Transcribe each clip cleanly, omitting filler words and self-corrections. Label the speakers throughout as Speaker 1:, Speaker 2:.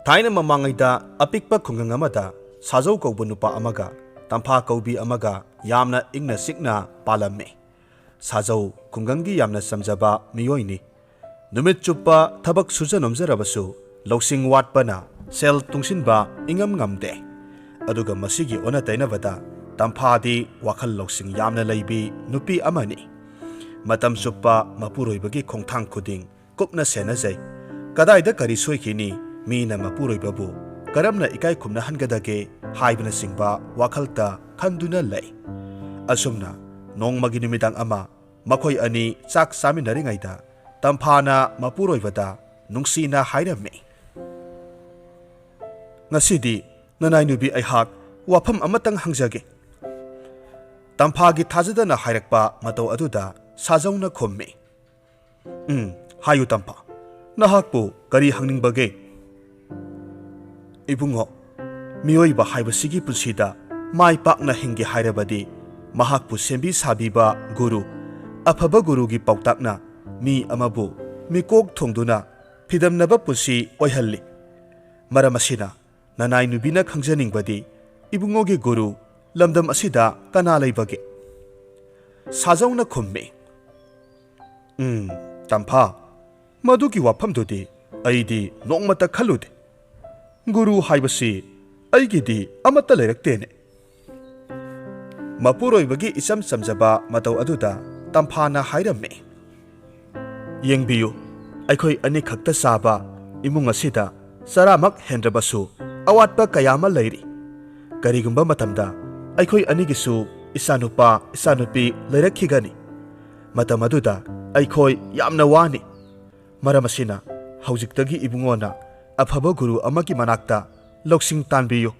Speaker 1: Thaina mamangaida apikpa khungang amada sajau kauba nupa amaga tampha kaubi amaga yamna ingna sikna palamme. Sajau khungangi yamna samjaba miyoini. Numit chuppa thabak sujanomjarabasu lausing watpana sel tungsinba ingam ngamde. Aduga masigi ona tainabada tamphadi wakhal lausing yamna laibi nupi amani. Matam chuppa mapuroibagi khongthang khuding kupna senajai. Kadaida kari soikini Mina mapuroibabu karamna ikai khumna hangadage haibna singba wakhalta khanduna lei. Asumna nongmagi numidang ama makhoi ani chak saminaringaida tamphana mapuroibada nungsina hairame. Ngasidi nanai nubi aihak wafam amatang hangjage. Tamphagi thajadana hairakpa matau aduda sajauna khomme. Hayu tampha nahakpu kari hangningbage. Ibungo, miyoiba haibasigi punsida mai pakna hingi hairabadi mahakpu sembi sabiba guru afaba gurugi pautakna mi amabu mikok thongduna phidamnaba punsi oihalli. Maramasina nanai nubina khangjaningbadi ibungogi guru lamdam asida kana leibage. Sajauna khomme. Tampha madugi wafamdudi aidi nongmata khalude. Guru haibasi aigidi amata leiraktene. Mapuroibagi isam samjaba matau aduda tamphana hairame. Yengbiyu aikhoi ani khakta saba imung asida saramak hendrabasu awatpa kayama leiri. Karigumba matamda aikhoi anigisu isanupa isanupi leirakhigani. Matam aduda aikhoi yamna wani. Maramasina haujiktagi ibungona afaba guru amaki manakta loksing tanbiyu.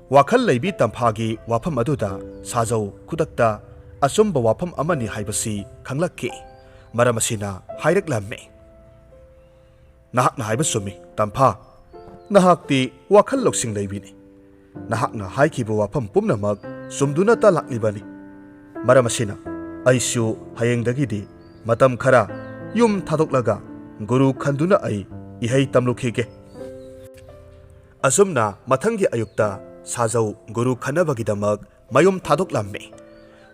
Speaker 1: Wakhal leibi tamphagi wafam aduda sajau khudakta asumba wafam amani haibasi khanglakki. Maramasina hairaklamme. Nahakna haibasumi tampha nahakti wakhal loksing leibini. Nahakna haikibu wafam pumnamak sumduna ta laklibani. Maramasina aisu hayengdagidi matam khara yum thadoklaga guru khanduna ai ihai tamlukhige. Asumna mathangi ayukta sajau guru khanabagidamag mayum thadoklamme.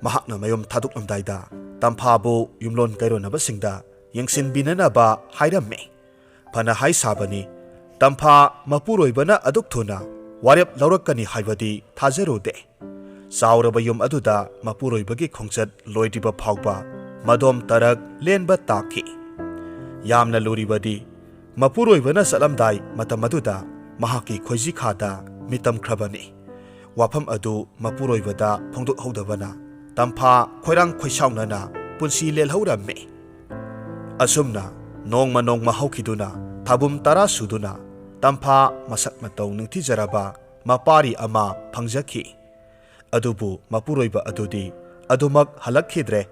Speaker 1: Mahakna mayum thadoklamdaida tamphabu yumlon kaironabasingda yengsinbinanaba hairamme. Phana hai sabani tampha mapuroibana adukthuna warep laurakani haibadi thajarode. Sauraba yum aduda mapuroibagi khongchat loidiba phawba madom tarak lenba taki. Yamna luribadi mapuroibana salamdai matamaduda mahaki khoiji khada mitam khrabani. Wafam adu mapuroibada phongdok hodabana tampha khoirang khoisaunana punsi lelhauramme. Asumna nongma haukiduna thabum tara suduna tampha masak matau ningthijaraba mapari ama phangjakhi. Adubu mapuroiba adudi adumak halakhidre.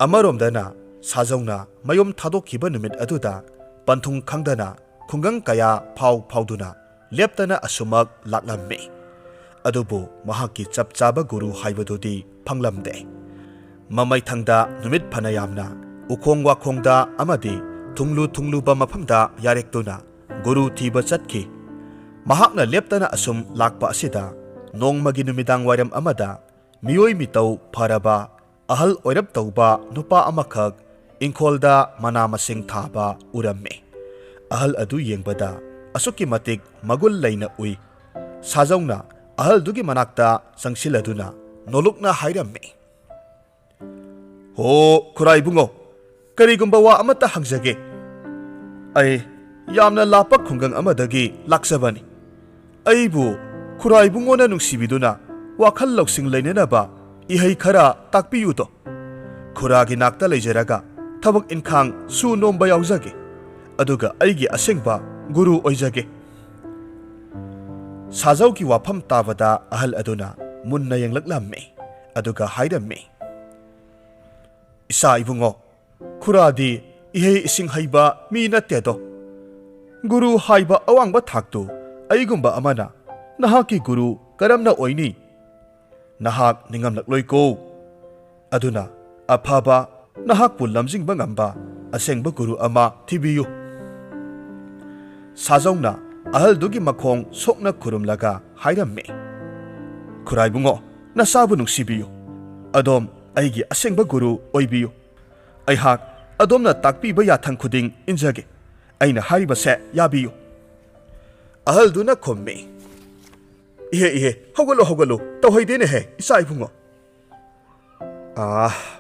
Speaker 1: Amaromdana sajauna mayom thadokhiba numit aduda panthung khangdana khungang kaya phawduna leptana asumak laklamme. Adubu mahaki chapchaba guru haibadudi phanglamde. Mamai thangda numit phanayamna ukhong wakhongda amadi thungluba mafamda yarektuna guru thiba chatkhi. Mahakna leptana asum lakpa asida nongmagi numidang wairam amada miyoi mitau pharaba ahal oirap tauba nupa amakhak ingkholda mana masing thaba uramme. Ahal adu yengbada asuki matik magul leina ui. Sajauna ahal dugi manakta sangsiladuna nolukna hairamme. Ho khurai bungo karigumba wa amata hangjage. Ai yamna lapak khungang amadagi laksabani. Aibu khurai bungona nungsibiduna wakhal loksing leinanaba ihai khara takpiyu to. Khuragi nakta leijaraga thabak inkhang su nomba yaujage. Aduga aigi asengba guru oijage. Sajau ki wafam tabada ahal aduna munna yenglaklamme. Aduga hairamme. Isa ibungo khuradi ihei ising haiba mi natedo. Guru haiba awangba thaktu aigumba amana nahaki guru karamna oini. Nahak ningamlakloiko. Aduna afaba nahakpu lamjingba ngamba asengba guru ama thibiyu. Sajongna ahaldugi makhong sokna khurumlaga hairamme. Khuraibungo nasabu nungsibiyu. Adom aigi asengba guru oibiyu. Aihak adomna takpiba yathang khuding injage. Aina haribase yabiyu. Ahalduna khomme. Ihe hogalo tawhaidene he isa ibungo.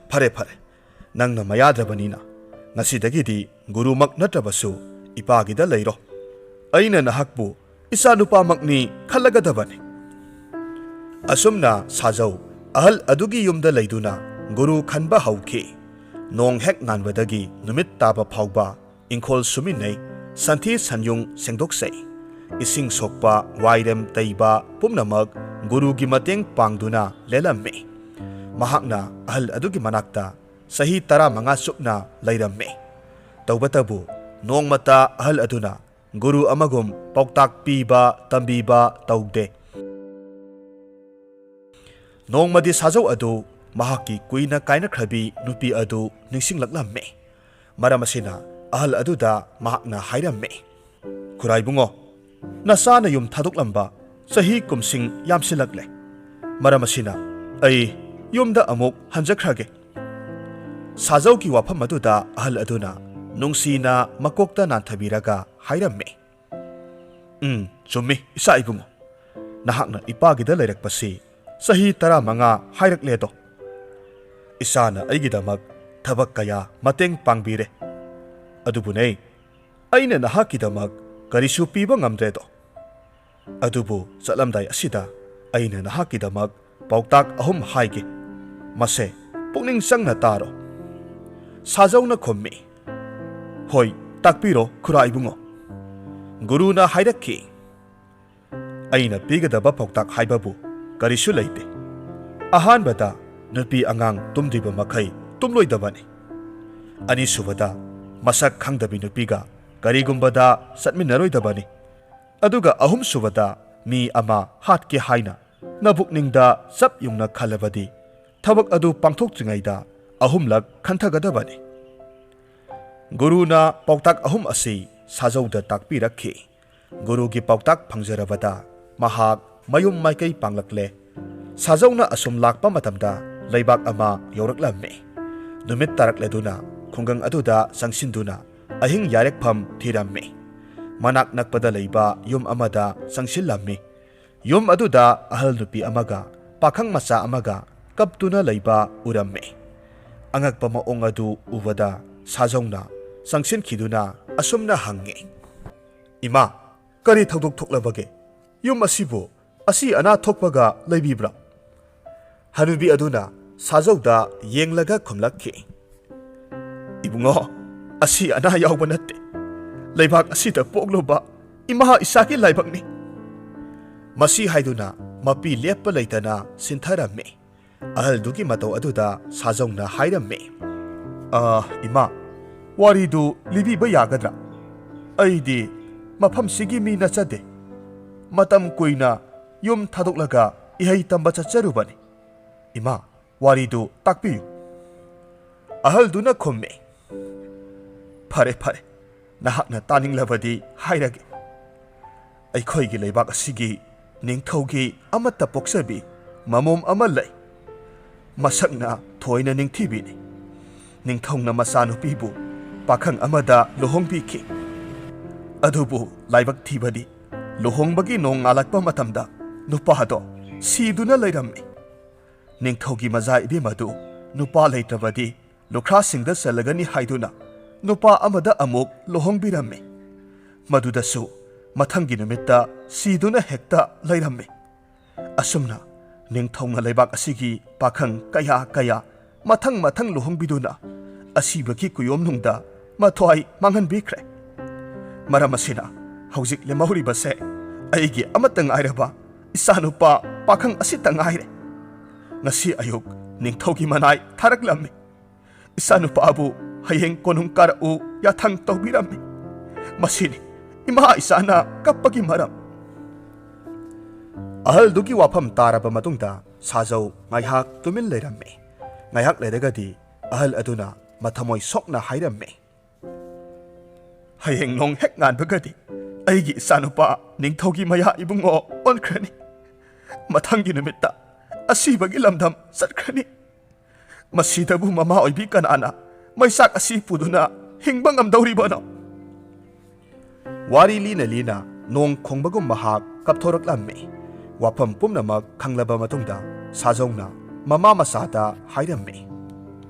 Speaker 1: Phare nangna mayadrabanina ngasidagidi gurumak natrabasu ipagida leiro. Aina nahakbu isa nupamakni khalagadabani. Asumna Sajau ahal adugi yumda leiduna guru khanba hauki. Nong hek nganbadagi numit taba phauba ingkhol suminei santhi sanyung sengdoksei. Ising sokpa wairem taiba pumnamak gurugi mateng pangduna lelamme. Mahakna ahal adugi manakta sahi tara manga sukna lairamme. Taubatabu nong mata ahal aduna guru amagum pautak piba tambiba taude. Nong madi Sajau adu mahaki kuina kaina khrabi nupi adu ningsinglaklamme. Maramasina ahal aduda mahakna hairamme. Khuraibungo nasana yum thaduklamba sahi kumsing yamsilakle. Maramasina ai yumda amuk hanjakrage. Sajau ki wafam aduda ahal aduna nungsina makokta nanthabiraga hairamme. Chummi isa ibungo. Nahakna ipagida leirakpasi sahi tara manga hairakledo. Isana aigidamak thabak kaya mateng pangbire. Adubune aina nahakidamak karisu piba ngamdredo. Adubu satlamdai asida aina nahakidamak pautak ahum haige. Mase pukning sangna taro. Sajau na khommi. Hoi takpiro khuraibungo. Guru na hairakki. Aina pigadaba pautak haibabu karisu leite. Ahan bada nupi angang tumdiba makai tumloidabani. Ani subada masak khangdabi nupiga karigumbada satminaroidabani. Aduga ahum subada mi ama hatke haina nabukningda sap yungna khalabadi thabak adu pangthokjingaida ahumlak khantagadabani. Guruna pautak ahum asi Sajauda takpirakhi. Gurugi pautak phangjarabada mahak mayum maikai panglakle. Sajauna asum lakpa matamda leibak ama yoraklamme. Numit tarakleduna khungang aduda sangsinduna ahing yarekpham thiramme. Manak nakpada leiba yum amada sangsillamme. Yum aduda ahal nupi amaga pakhang masa amaga kaptuna leiba uramme. Angakpa maong adu ubada Sajauna sangsin khiduna asumna hange. Ima kari thawdok thoklabage yum asibu asi ana thokpaga leibibra. Hanubi aduna Sajauda yenglaga khumlakhi. Ibungo asi ana yawba natte. Leibak asida pokloba imaha isaki laibakni. Masi haiduna mapi leppa leitana sintharamme. Ahal dugi matau aduda Sajauna hairamme. Ima waridu libiba yagadra. Aidi mafam sigi mi nachade. Matam kuina yum thadoklaga ihai tamba chacharubani. Ima waridu takpiyu. Ahalduna khomme. Phare nahakna taninglabadi hairage. Aikhoigi leibak asigi ningthaugi amata poksabi mamom ama lei. Masakna thoina ningthibini. Ningthongna masanupibu pakhang amada luhongbiki. Adubu laibak thibadi luhongbagi nong alakpa matamda nupahado siduna leiramme. Ningthaugi maza ibimadu nupa leitrabadi lukhra singda salagani haiduna nupa amada amuk luhongbiramme. Madudasu mathangi numitta siduna hekta leiramme. Asumna ningthongna leibak asigi pakhang kaya mathang luhongbiduna asibaki kuyom nungda mathwai manghanbikre. Maramasina hauzik lemahuribase aigi amatang airaba isanupa pakhang asitang aire. Ngasi ayuk ningthaugi manai tharaklammi. Isanupa abu hayeng konung karau yathang tawbirammi. Masini ima isana kappagi maram. Ahal dugi wafam taraba matungda Sajau ngaihak tumin leiramme. Ngaihak leragadi ahal aduna mathamoy sokna hairamme. Hayeng nong hek nganbagadi ꯑꯩꯒꯤ ꯏꯆꯥꯅꯨꯄꯥ ꯅꯤꯡꯊꯧꯒꯤ ꯃꯌꯥ ꯏꯕꯨꯡꯉꯣ ꯑꯣꯟꯈ꯭ꯔꯅꯤ ꯃꯊꯪꯒꯤ ꯅꯨꯃꯤꯠꯇ ꯑꯁꯤꯕꯒꯤ ꯂꯝꯗꯝ ꯆꯠꯈ꯭ꯔꯅꯤ ꯃꯁꯤꯗꯕꯨ ꯃꯃꯥ ꯑꯣꯏꯕꯤ ꯀꯅꯥꯅ ꯃꯩꯁꯥꯛ ꯑꯁꯤ ꯄꯨꯗꯨꯅ ꯍꯤꯡꯕ ꯉꯝꯗꯧꯔꯤꯕꯅꯣ ꯋꯥꯔꯤ ꯂꯤꯅ ꯂꯤꯅ ꯅꯣꯡ ꯈꯣꯡꯕꯒꯨꯝ ꯃꯍꯥꯛ ꯀꯞꯊꯣꯔꯛꯂꯝꯃꯤ ꯋꯥꯐꯝ ꯄꯨꯝꯅꯃꯛ ꯈꯪꯂꯕ ꯃꯇꯨꯡꯗ ꯁꯥꯖꯧꯅ ꯃꯃꯥ ꯃꯆꯥꯗ ꯍꯥꯏꯔꯝꯃꯤ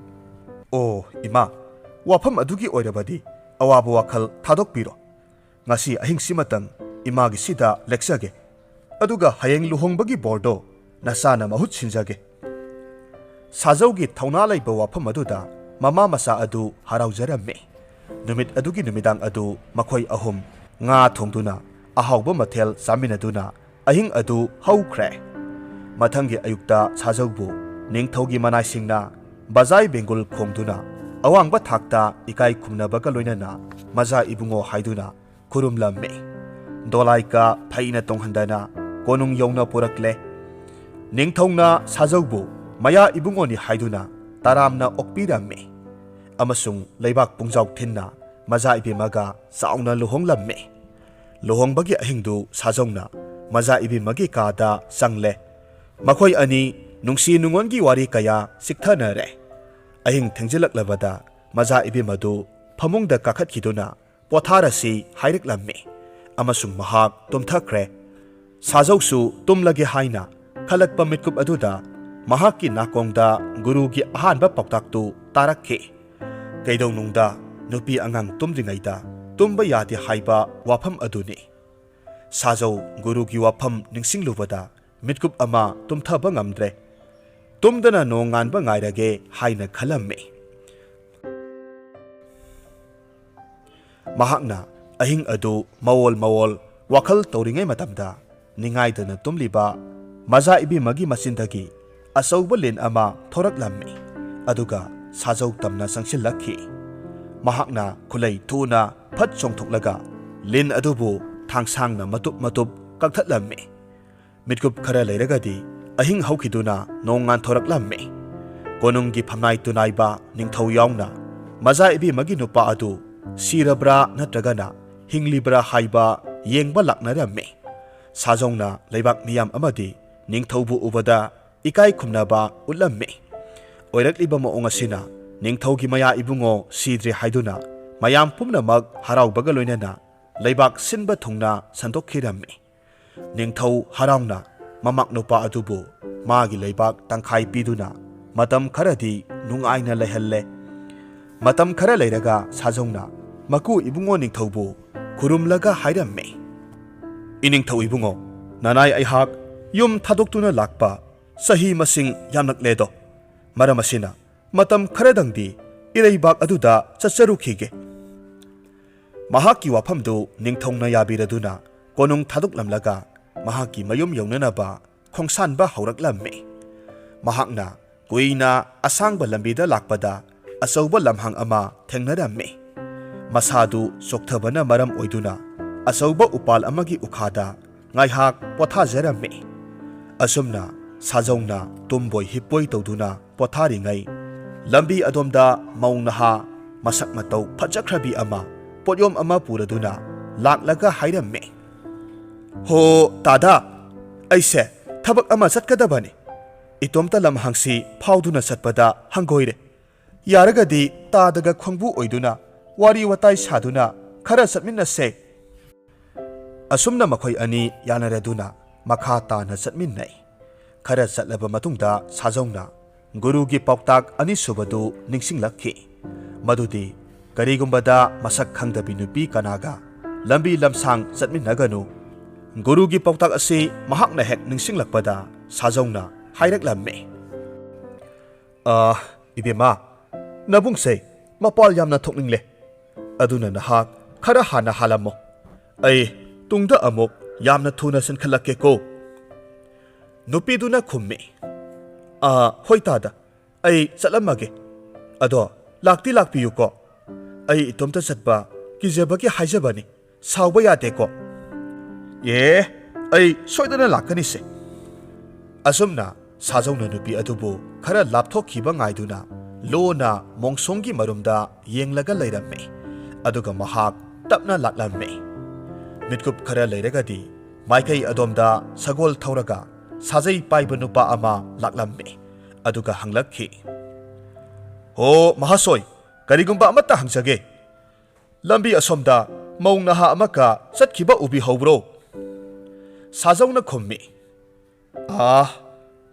Speaker 1: ꯑꯣ ꯏꯃꯥ ꯋꯥꯐꯝ ꯑꯗꯨꯒꯤ ꯑꯣꯏꯔꯕꯗꯤ ꯑꯋꯥꯕ ꯋꯥꯈꯜ ꯊꯥꯗꯣꯛꯄꯤꯔꯣ ꯉꯁꯤ ꯑꯍꯤꯡꯁꯤꯃꯇꯪ ꯏꯃꯥꯒꯤ ꯁꯤꯗ ꯂꯦꯛꯆꯒꯦ ꯑꯗꯨꯒ ꯍꯌꯦꯡ ꯂꯨꯍꯣꯡꯕꯒꯤ ꯕꯣꯔꯗꯣ ꯅꯆꯥꯅ ꯃꯍꯨꯠ ꯁꯤꯟꯖꯒꯦ ꯁꯥꯖꯧꯒꯤ ꯊꯧꯅꯥ ꯂꯩꯕ ꯋꯥꯐꯝ ꯑꯗꯨꯗ ꯃꯃꯥ ꯃꯆꯥ ꯑꯗꯨ ꯍꯔꯥꯎꯖꯔꯝꯃꯤ ꯅꯨꯃꯤꯠ ꯑꯗꯨꯒꯤ ꯅꯨꯃꯤꯗꯥꯡ ꯑꯗꯨ ꯃꯈꯣꯏ ꯑꯍꯨꯝ ꯉꯥ ꯊꯣꯡꯗꯨꯅ ꯑꯍꯥꯎꯕ ꯃꯊꯦꯜ ꯆꯥꯃꯤꯟꯅꯗꯨꯅ ꯑꯍꯤꯡ ꯑꯗꯨ ꯍꯧꯈ꯭ꯔꯦ ꯃꯊꯪꯒꯤ ꯑꯌꯨꯛꯇ ꯁꯥꯖꯧꯕꯨ ꯅꯤꯡꯊꯧꯒꯤ ꯃꯅꯥꯏꯁꯤꯡꯅ ꯕꯖꯥꯏ ꯕꯦꯡꯒꯨꯜ ꯈꯣꯡꯗꯨꯅ ꯑꯋꯥꯡꯕ ꯊꯥꯛꯇ ꯏꯀꯥꯏ ꯈꯨꯝꯅꯕꯒ ꯂꯣꯏꯅꯅ ꯃꯖꯥ ꯏꯕꯨꯡꯉꯣ ꯍꯥꯏꯗꯨꯅ ꯈꯨꯔꯨꯝꯂꯝꯃꯤ ꯗꯣꯂꯥꯏꯀ ꯐꯩꯅ ꯇꯣꯡꯍꯟꯗꯅ ꯀꯣꯅꯨꯡ ꯌꯧꯅ ꯄꯨꯔꯛꯂꯦ ꯅꯤꯡꯊꯧꯅ ꯁꯥꯖꯧꯕꯨ ꯃꯌꯥ ꯏꯕꯨꯡꯉꯣꯅꯤ ꯍꯥꯏꯗꯨꯅ ꯇꯔꯥꯝꯅ ꯑꯣꯛꯄꯤꯔꯝꯃꯤ ꯑꯃꯁꯨꯡ ꯂꯩꯕꯥꯛ ꯄꯨꯡꯖꯥꯎ ꯊꯤꯟꯅ ꯃꯖꯥ ꯏꯕꯦꯝꯃꯒ ꯆꯥꯎꯅ ꯂꯨꯍꯣꯡꯂꯝꯃꯤ ꯂꯨꯍꯣꯡꯕꯒꯤ ꯑꯍꯤꯡꯗꯨ ꯁꯥꯖꯧꯅ ꯃꯖꯥ ꯏꯕꯦꯝꯃꯒꯤ ꯀꯥꯗ ꯆꯪꯂꯦ ꯃꯈꯣꯏ ꯑꯅꯤ ꯅꯨꯡꯁꯤ ꯅꯨꯡꯉꯣꯟꯒꯤ ꯋꯥꯔꯤ ꯀꯌꯥ ꯆꯤꯛꯊꯅꯔꯦ ꯑꯍꯤꯡ ꯊꯦꯡꯖꯤꯜꯂꯛꯂꯕꯗ ꯃꯖꯥ ꯏꯕꯦꯝ ꯑꯗꯨ ꯐꯃꯨꯡꯗ ꯀꯥꯈꯠꯈꯤꯗꯨꯅ ꯄꯣꯊꯥꯔꯁꯤ ꯍꯥꯏꯔꯛꯂꯝꯃꯤ ꯑꯃꯁꯨꯡ ꯃꯍꯥꯛ ꯇꯨꯝꯊꯈ꯭ꯔꯦ ꯁꯥꯖꯧꯁꯨ ꯇꯨꯝꯂꯒꯦ ꯍꯥꯏꯅ ꯈꯜꯂꯛꯄ ꯃꯤꯠꯀꯨꯞ ꯑꯗꯨꯗ ꯃꯍꯥꯛꯀꯤ ꯅꯥꯀꯣꯡꯗ ꯒꯨꯔꯨꯒꯤ ꯑꯍꯥꯟꯕ ꯄꯥꯎꯇꯥꯛꯇꯨ ꯇꯥꯔꯛꯈꯤ ꯀꯩꯗꯧꯅꯨꯡꯗ ꯅꯨꯄꯤ ꯑꯉꯥꯡ ꯇꯨꯝꯗ꯭ꯔꯤꯉꯩꯗ ꯇꯨꯝꯕ ꯌꯥꯗꯦ ꯍꯥꯏꯕ ꯋꯥꯐꯝ ꯑꯗꯨꯅꯤ ꯁꯥꯖꯧ ꯒꯨꯔꯨꯒꯤ ꯋꯥꯐꯝ ꯅꯤꯡꯁꯤꯡꯂꯨꯕꯗ ꯃꯤꯠꯀꯨꯞ ꯑꯃ ꯇꯨꯝꯊꯕ ꯉꯝꯗ꯭ꯔꯦ ꯇꯨꯝꯗꯅ ꯅꯣꯡ ꯉꯥꯟꯕ ꯉꯥꯏꯔꯒꯦ ꯍꯥꯏꯅ ꯈꯜꯂꯝꯃꯤ ꯃꯍꯥꯛꯅ ꯑꯍꯤꯡ ꯑꯗꯨ ꯃꯋꯣꯜ ꯃꯋꯣꯜ ꯋꯥꯈꯜ ꯇꯧꯔꯤꯉꯩ ꯃꯇꯝꯗ ꯅꯤꯡꯉꯥꯏꯗꯅ ꯇꯨꯝꯂꯤꯕ ꯃꯖꯥ ꯏꯕꯦꯝꯃꯒꯤ ꯃꯆꯤꯟꯗꯒꯤ ꯑꯆꯧꯕ ꯂꯤꯟ ꯑꯃ ꯊꯣꯔꯛꯂꯝꯃꯤ ꯑꯗꯨꯒ ꯁꯥꯖꯧ ꯇꯝꯅ ꯆꯪꯁꯤꯜꯂꯛꯈꯤ ꯃꯍꯥꯛꯅ ꯈꯨꯂꯩ ꯊꯨꯅ ꯐꯠ ꯆꯣꯡꯊꯣꯛꯂꯒ ꯂꯤꯟ ꯑꯗꯨꯕꯨ ꯊꯥꯡꯁꯥꯡꯅ ꯃꯇꯨꯞ ꯃꯇꯨꯞ ꯀꯛꯊꯠꯂꯝꯃꯤ ꯃꯤꯠꯀꯨꯞ ꯈꯔ ꯂꯩꯔꯒꯗꯤ ꯑꯍꯤꯡ ꯍꯧꯈꯤꯗꯨꯅ ꯅꯣꯡ ꯉꯥꯟꯊꯣꯔꯛꯂꯝꯃꯤ ꯀꯣꯅꯨꯡꯒꯤ ꯐꯝꯅꯥꯏ ꯇꯨꯅꯥꯏꯕ ꯅꯤꯡꯊꯧ ꯌꯥꯎꯅ ꯃꯖꯥ ꯏꯕꯦꯝꯃꯒꯤ ꯅꯨꯄꯥ ꯑꯗꯨ ꯁꯤꯔꯕ꯭ꯔꯥ ꯅꯠꯇ꯭ꯔꯒꯅ ꯍꯤꯡꯂꯤꯕ꯭ꯔꯥ ꯍꯥꯏꯕ ꯌꯦꯡꯕ ꯂꯥꯛꯅꯔꯝꯃꯤ ꯁꯥꯖꯧꯅ ꯂꯩꯕꯥꯛ ꯃꯤꯌꯥꯝ ꯑꯃꯗꯤ ꯅꯤꯡꯊꯧꯕꯨ ꯎꯕꯗ ꯏꯀꯥꯏ ꯈꯨꯝꯅꯕ ꯎꯠꯂꯝꯃꯤ ꯑꯣꯏꯔꯛꯂꯤꯕ ꯃꯑꯣꯡ ꯑꯁꯤꯅ ꯅꯤꯡꯊꯧꯒꯤ ꯃꯌꯥ ꯏꯕꯨꯡꯉꯣ ꯁꯤꯗ꯭ꯔꯦ ꯍꯥꯏꯗꯨꯅ ꯃꯌꯥꯝ ꯄꯨꯝꯅꯃꯛ ꯍꯔꯥꯎꯕꯒ ꯂꯣꯏꯅꯅ ꯂꯩꯕꯥꯛ ꯁꯤꯟꯕ ꯊꯨꯡꯅ ꯁꯟꯗꯣꯛꯈꯤꯔꯝꯃꯤ ꯅꯤꯡꯊꯧ ꯍꯔꯥꯎꯅ ꯃꯃꯥꯛ ꯅꯨꯄꯥ ꯑꯗꯨꯕꯨ ꯃꯥꯒꯤ ꯂꯩꯕꯥꯛ ꯇꯪꯈꯥꯏ ꯄꯤꯗꯨꯅ ꯃꯇꯝ ꯈꯔꯗꯤ ꯅꯨꯡꯉꯥꯏꯅ ꯂꯩꯍꯜꯂꯦ ꯃꯇꯝ ꯈꯔ ꯂꯩꯔꯒ ꯁꯥꯖꯧꯅ ꯃꯀꯨ ꯏꯕꯨꯡꯉꯣ ꯅꯤꯡꯊꯧꯕꯨ ꯈꯨꯔꯨꯝꯂꯒ ꯍꯥꯏꯔꯝꯃꯤ ꯏꯅꯤꯡꯊꯧ ꯏꯕꯨꯡꯉꯣ ꯅꯅꯥꯏ ꯑꯩꯍꯥꯛ ꯌꯨꯝ ꯊꯥꯗꯣꯛꯇꯨꯅ ꯂꯥꯛꯄ ꯆꯍꯤ ꯃꯁꯤꯡ ꯌꯥꯝꯂꯛꯂꯦꯗꯣ ꯃꯔꯝ ꯑꯁꯤꯅ ꯃꯇꯝ ꯈꯔꯗꯪꯗꯤ ꯏꯔꯩꯕꯥꯛ ꯑꯗꯨꯗ ꯆꯠꯆꯔꯨꯈꯤꯒꯦ ꯃꯍꯥꯛꯀꯤ ꯋꯥꯐꯝꯗꯨ ꯅꯤꯡꯊꯧꯅ ꯌꯥꯕꯤꯔꯗꯨꯅ ꯀꯣꯅꯨꯡ ꯊꯥꯗꯣꯛꯂꯝꯂꯒ ꯃꯍꯥꯛꯀꯤ ꯃꯌꯨꯝ ꯌꯧꯅꯅꯕ ꯈꯣꯡꯁꯥꯟꯕ ꯍꯧꯔꯛꯂꯝꯃꯤ ꯃꯍꯥꯛꯅ ꯀꯨꯏꯅ ꯑꯁꯥꯡꯕ ꯂꯝꯕꯤꯗ ꯂꯥꯛꯄꯗ ꯑꯆꯧꯕ ꯂꯝꯍꯥꯡ ꯑꯃ ꯊꯦꯡꯅꯔꯝꯃꯤ ꯃꯁꯥꯗꯨ ꯆꯣꯛꯊꯕꯅ ꯃꯔꯝ ꯑꯣꯏꯗꯨꯅ ꯑꯆꯧꯕ ꯎꯄꯥꯜ ꯑꯃꯒꯤ ꯎꯈꯥꯗ ꯉꯥꯏꯍꯥꯛ ꯄꯣꯊꯥꯖꯔꯝꯃꯤ ꯑꯁꯨꯝꯅ ꯁꯥꯖꯧꯅ ꯇꯨꯝꯕꯣꯏ ꯍꯤꯞꯄꯣꯏ ꯇꯧꯗꯨꯅ ꯄꯣꯊꯥꯔꯤꯉꯩ ꯂꯝꯕꯤ ꯑꯗꯣꯝꯗ ꯃꯧ ꯅꯍꯥ ꯃꯁꯛ ꯃꯇꯧ ꯐꯖꯈ꯭ꯔꯕꯤ ꯑꯃ ꯄꯣꯠꯌꯣꯝ ꯑꯃ ꯄꯨꯔꯗꯨꯅ ꯂꯥꯛꯂꯒ ꯍꯥꯏꯔꯝꯃꯤ ꯍꯣ ꯇꯥꯗꯥ ꯑꯩꯁꯦ ꯊꯕꯛ ꯑꯃ ꯆꯠꯀꯗꯕꯅꯤ ꯏꯇꯣꯝꯇ ꯂꯝꯍꯥꯡꯁꯤ ꯐꯥꯎꯗꯨꯅ ꯆꯠꯄꯗ ꯍꯪꯒꯣꯏꯔꯦ ꯌꯥꯔꯒꯗꯤ ꯇꯥꯗꯒ ꯈꯣꯡꯕꯨ ꯑꯣꯏꯗꯨꯅ ꯋꯥꯔꯤ ꯋꯥꯇꯥꯏ ꯁꯥꯗꯨꯅ ꯈꯔ ꯆꯠꯃꯤꯟꯅꯁꯦ ꯑꯁꯨꯝꯅ ꯃꯈꯣꯏ ꯑꯅꯤ ꯌꯥꯅꯔꯗꯨꯅ ꯃꯈꯥ ꯇꯥꯅ ꯆꯠꯃꯤꯟꯅꯩ ꯈꯔ ꯆꯠꯂꯕ ꯃꯇꯨꯡꯗ ꯁꯥꯖꯧꯅ ꯒꯨꯔꯨꯒꯤ ꯄꯥꯎꯇꯥꯛ ꯑꯅꯤꯁꯨꯕꯗꯨ ꯅꯤꯡꯁꯤꯡꯂꯛꯈꯤ ꯃꯗꯨꯗꯤ ꯀꯔꯤꯒꯨꯝꯕꯗ ꯃꯁꯛ ꯈꯪꯗꯕꯤ ꯅꯨꯄꯤ ꯀꯅꯥꯒ ꯂꯝꯕꯤ ꯂꯝꯁꯥꯡ ꯆꯠꯃꯤꯟꯅꯒꯅꯨ ꯒꯨꯔꯨꯒꯤ ꯄꯥꯎꯇꯥꯛ ꯑꯁꯤ ꯃꯍꯥꯛꯅ ꯍꯦꯛ ꯅꯤꯡꯁꯤꯡꯂꯛꯄꯗ ꯁꯥꯖꯧꯅ ꯍꯥꯏꯔꯛꯂꯝꯃꯤ ꯏꯕꯦꯝꯃ ꯅꯕꯨꯡꯁꯦ ꯃꯄꯥꯜ ꯌꯥꯝꯅ ꯊꯣꯛꯅꯤꯡꯂꯦ ꯑꯗꯨꯅ ꯅꯍꯥꯛ ꯈꯔ ꯍꯥꯟꯅ ꯍꯥꯜꯂꯝꯃꯣ ꯑꯩ ꯇꯨꯡꯗ ꯑꯃꯨꯛ ꯌꯥꯝꯅ ꯊꯨꯅ ꯆꯦꯟꯈꯠꯂꯛꯀꯦꯀꯣ ꯅꯨꯄꯤꯗꯨꯅ ꯈꯨꯝꯃꯤ ꯍꯣꯏ ꯇꯥꯗ ꯑꯩ ꯆꯠꯂꯝꯃꯒꯦ ꯑꯗꯣ ꯂꯥꯛꯇꯤ ꯂꯥꯛꯄꯤꯌꯨꯀꯣ ꯑꯩ ꯏꯇꯣꯝꯇ ꯆꯠꯄ ꯀꯤꯖꯕꯒꯤ ꯍꯥꯏꯖꯕꯅꯤ ꯁꯥꯎꯕ ꯌꯥꯗꯦꯀꯣ ꯑꯩ ꯁꯣꯏꯗꯅ ꯂꯥꯛꯀꯅꯤꯁꯦ ꯑꯁꯨꯝꯅ ꯁꯥꯖꯧꯅ ꯅꯨꯄꯤ ꯑꯗꯨꯕꯨ ꯈꯔ ꯂꯥꯞꯊꯣꯛꯈꯤꯕ ꯉꯥꯏꯗꯨꯅ ꯂꯣꯅ ꯃꯣꯡꯁꯣꯡꯒꯤ ꯃꯔꯨꯝꯗ ꯌꯦꯡꯂꯒ ꯂꯩꯔꯝꯃꯤ ꯑꯗꯨꯒ ꯃꯍꯥꯛ ꯇꯞꯅ ꯂꯥꯛꯂꯝꯃꯤ मिटकुप खरा लेरगदी माइकई अदोमदा सगोल थौरगा साजै पाइब नुपा अमा लाक्लम्मे अदुगा हंगलक्खि हो महासोय करिगुम्बा अमत्ता हंगजगे लंबी असोमदा मौ नहा अमका चटखिबा उबि हौब्रो साजौना खुम्मि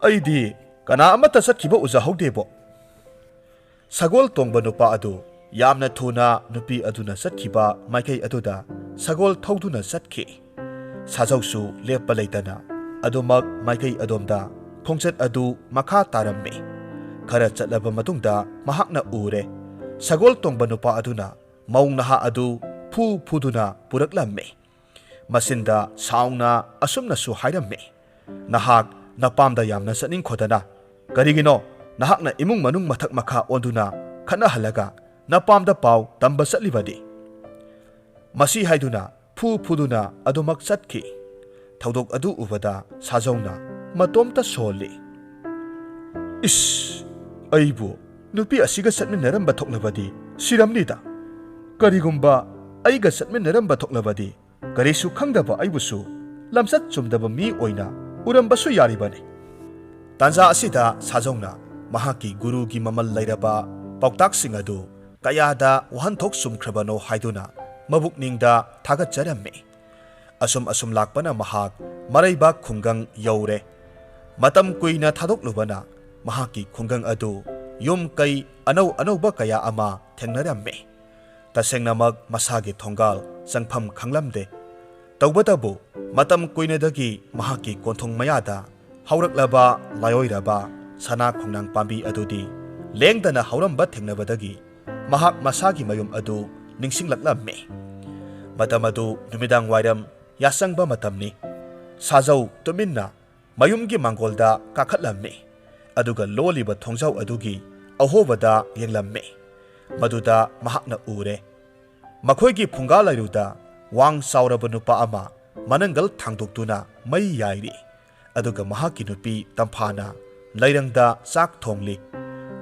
Speaker 1: अइदी कना अमत्ता चटखिबा उजाहौदेबो सगोल तोंगबा नुपा अदु यामना थुना नुपी अदुना चटखिबा माइकई अदुदा सगोल थौदुना चटखि साजौसु लेप्पा लेतना अदुमक माइकई अदोमदा खोंचत अदु मखा तारम्मे खरा चटलबा मतुंगदा महाकना उरे सगोल तोंगबा नुपा अदुना मौ नहा अदु फू फुदुना पुरक्लम्मे मसिंदा साउना असुमनसु हाइरम्मे नहाक नपामदा यामना चटनिंग खोदना करिगिनो नहाकना इमुंग मनुंग मथक मखा ओंदुना खना हलगा नपामदा पाव तंबा चटलिबदि मसी हाइदुना फू फुदुना अदुमक चटखि थौदोक अदु उबदा साजौना मतोमता सोली इस अइबु नुपी असिगा चटमिन्नरम्बा थोक्लबदि सिरमनिदा करिगुम्बा अइगा चटमिन्नरम्बा थोक्लबदि करिसु खंगदबा अइबुसु लमसत चुमदबा मी ओइना उरम्बसु यारिबने तांजा असिदा साजौना महाकी गुरुगी ममल लैरबा पाउताकसिंग अदु कयादा वहनथोक सुमख्रबनो हाइदुना मबुकनिंगदा थागतचरम्मे असुम असुम लाकपना महाक मरैबा खुंगंग यौरे मतम कुइना थादोकलुबना महाकी खुंगंग अदु युम कई अनौ अनौबा कया अमा थेंगनरम्मे तसेंगनमक मसागे थोंगाल संगफम खंगलमदे तौबतबु मतम कुइनदगी महाकी कोंथोंग मयादा हौरक्लबा लायोइरबा सना खुंनांग पांबी अदुदी लेंगदना हौरंबा थेंगनबदगी महाक मसागी मयुम अदु निंगसिंगलक्लम्मे मतम अदु नुमिदांग वाइरम यासंगबा मतमनी साजौ तुमिन्ना मयुमगी मांगोलदा काखतलम्मे अदुगा लोलिबा थोंजाउ अदुगी अहोबदा येंगलम्मे मदुदा महाकना उरे मखोइगी फुंगा लैरुदा वांग साउरबा नुपा अमा मनंगल थांदोक्तुना मई याइरी अदुगा महाकी नुपी तंफाना लैरंगदा चाक थोंगली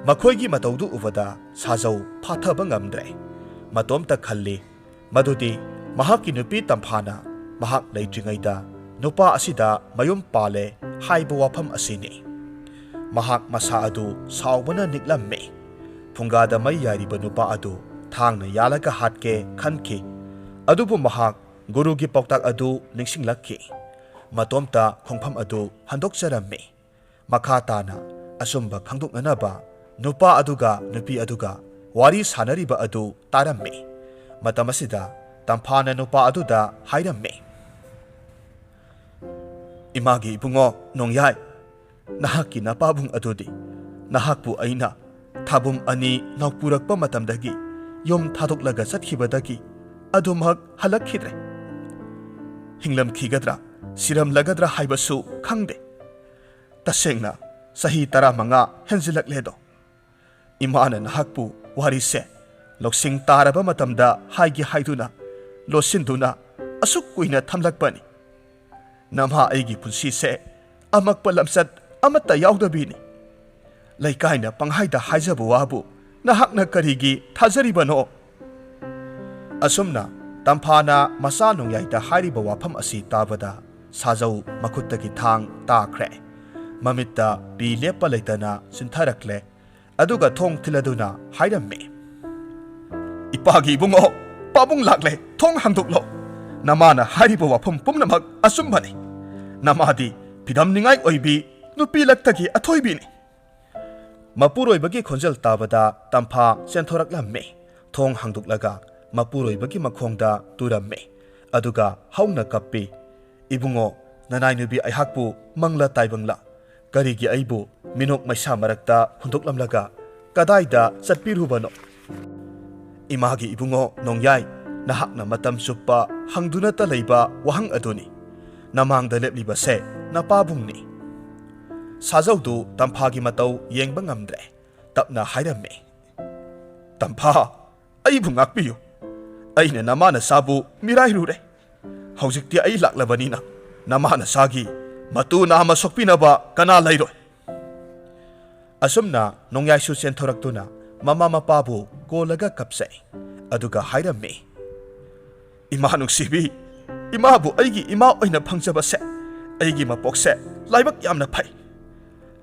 Speaker 1: मखोइगी मतौदु उबदा साजौ फाथबा ngamdre मतोमता खल्ली मदुदी महाकी नुपी तंफाना महाक लैट्रिङैदा नुपा असिदा मयुम पाले हाइबा वाफम असिनी महाक मसा अदु साउबना निक्लम्मे फुंगादा मई यारिबा नुपा अदु थांगना यालगा हाटके खनखि अदुबु महाक गुरुगी पौताक अदु निंगसिंगलक्खि मतोमता खोंफम अदु हंदोकचरम्मे मखा ताना असुंबा खंदोकननबा नुपा अदुगा नुपी अदुगा वारी सानरिबा अदु तारम्मे मतमसिदा तंफाना नुपा अदुदा हाइरम्मे इमागी इबुंगो नोंयाय नहाकी नपाबुंग अदुदी नहाकपु अइना थाबुम अनि नौपुरक्पा मतमदगी योम थादोकलगा चटखिबदगी अदुमहक हलक्खिद्रे हिंगलमखिगद्रा सिरमलगद्रा हाइबसु खंगदे तसेंगना सही 15 हेंजिलक्लेदो इमाना नहाकपु वारीसे लोक्सिंग तारबा मतमदा हाइगी हाइदुना लोसिंदुना असुक कुइना थमलक्पनी नमहा अइगी पुंसीसे अमक्पा लमसत अमत्ता याउदबीनी लैकाइना पंहाइदा हाइजबो वाबु नहाकना करिगी थाजरिबनो असुमना तंफाना मसा नोंयाइदा हाइरिबा वाफम असि ताबदा साजौ मखुत्तगी थांग ताख्रे ममित्ता पी लेप्पा लेतना सिंथरक्ले अदुगा थोंग थिलदुना हाइरम्मे इपागी इबुंगो पाबुंग लाक्ले थोंग हांदोक्लो नमाना हाइरिबा वाफम पुमनमक असुमबनी नमादी फिदमनिंगाई ओइबी नुपी लक्तगी अथोइबीनी मपुरोइबगी खोंजल ताबदा तंफा सेंथोरक्लम्मे थोंग हांदोक्लगा मपुरोइबगी मखोंगदा तुरम्मे अदुगा हौना कप्पी इबुंगो ननाइनुबी अइहाकपु मंगला ताइबंगला करिगी अइबु मिनोक मैसा मरक्ता हुंदोक्लमलगा कदाइदा चटपिरुबनो इमागी इबुंगो नोंयाय नहाकना मतम सुप्पा हंगदुनता लैबा वहंग अदुनी नमांगदा लेप्लिबसे नपाबुंगनी साजौदु तंफागी मतौ येंगबा ngamdre तपना हाइरम्मे तंफा अइबु ngakpiyu अइने नमाना साबु मिराइरुरे हौजिक्ति अइ लाक्लबनिना नमाना सागी मतु नामा सोक्पिनबा कना लैरोय असुमना नोंयाइसु सेंथोरक्तुना ममा मपाबु कोलगा कपसे अदुगा हाइरम्मे इमा नुंसिबी imabu aigi ima oina phangjabase aigi mapokse laibak yamna phai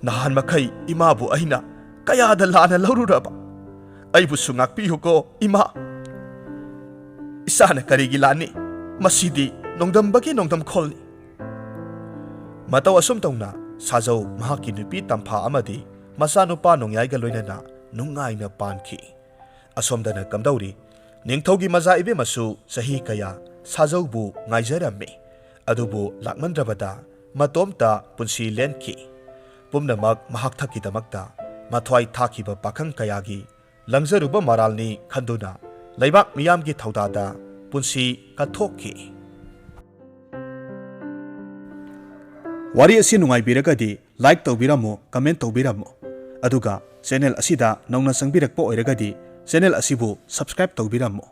Speaker 1: nahan makai imabu aina kayada lana laururaba aibu sungak pihuko ima isana karigi lani masidi nongdambagi nongdam kholni mataw asum tawna sajau mahaki nupi tampha amadi masanupa nongyaiga loinana nungaina panki asomdana kamdauri ningthogi maza ibe masu sahi kaya sajau bu ngaijarame adubu lakmandrabada matomta punsi lenki pumnamak mahak thaki damakta mathwai thakiba pakhang kayagi langjaruba maralni khanduna laibak miyamgi thaudada punsi kathokki wari asi nungai biragadi like tawbiramo comment tawbiramo aduga channel asida nongna sangbirakpa oiragadi channel asibu subscribe tawbiramo